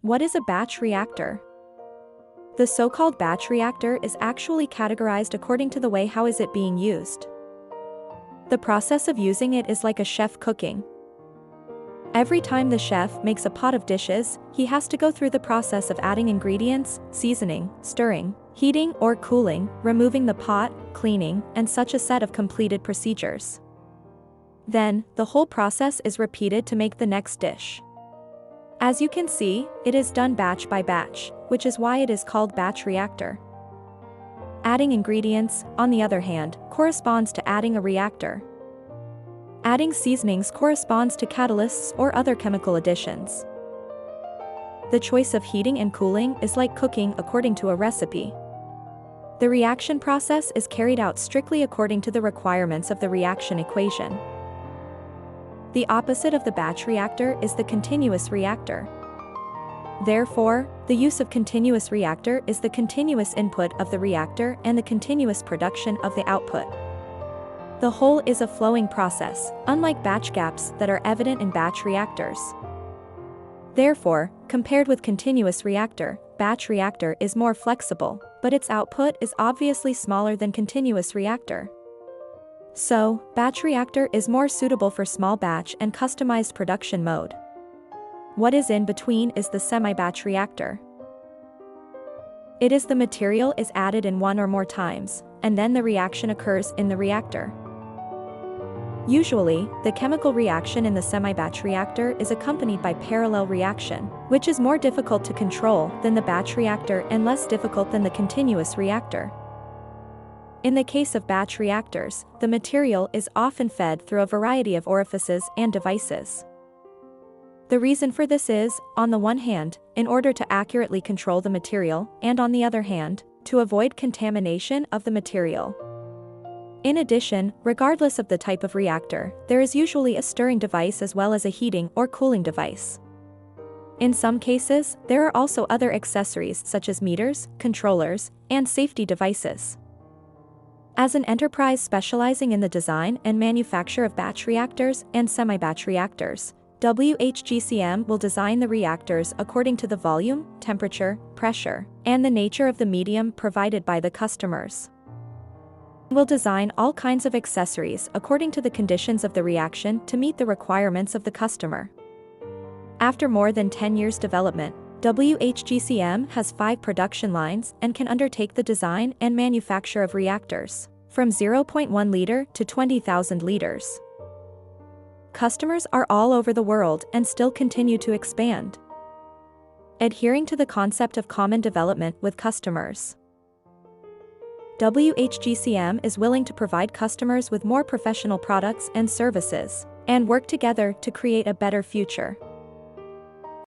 What is a batch reactor? The so-called batch reactor is actually categorized according to the way how is it being used. The process of using it is like a chef cooking. Every time the chef makes a pot of dishes, he has to go through the process of adding ingredients, seasoning, stirring, heating or cooling, removing the pot, cleaning, and such a set of completed procedures. Then, the whole process is repeated to make the next dish. As you can see, it is done batch by batch, which is why it is called batch reactor. Adding ingredients, on the other hand, corresponds to adding a reactor. Adding seasonings corresponds to catalysts or other chemical additions. The choice of heating and cooling is like cooking according to a recipe. The reaction process is carried out strictly according to the requirements of the reaction equation. The opposite of the batch reactor is the continuous reactor. Therefore, the use of continuous reactor is the continuous input of the reactor and the continuous production of the output. The whole is a flowing process, unlike batch gaps that are evident in batch reactors. Therefore, compared with continuous reactor, batch reactor is more flexible, but its output is obviously smaller than continuous reactor. So, batch reactor is more suitable for small batch and customized production mode. What is in between is the semi-batch reactor. It is the material is added in one or more times, and then the reaction occurs in the reactor. Usually, the chemical reaction in the semi-batch reactor is accompanied by parallel reaction, which is more difficult to control than the batch reactor and less difficult than the continuous reactor. In the case of batch reactors, the material is often fed through a variety of orifices and devices. The reason for this is, on the one hand, in order to accurately control the material, and on the other hand, to avoid contamination of the material. In addition, regardless of the type of reactor, there is usually a stirring device as well as a heating or cooling device. In some cases, there are also other accessories such as meters, controllers, and safety devices. As an enterprise specializing in the design and manufacture of batch reactors and semi-batch reactors, WHGCM will design the reactors according to the volume, temperature, pressure, and the nature of the medium provided by the customers. Will design all kinds of accessories according to the conditions of the reaction to meet the requirements of the customer. After more than 10 years development, WHGCM has 5 production lines and can undertake the design and manufacture of reactors, from 0.1 liter to 20,000 liters. Customers are all over the world and still continue to expand. Adhering to the concept of common development with customers. WHGCM is willing to provide customers with more professional products and services, and work together to create a better future.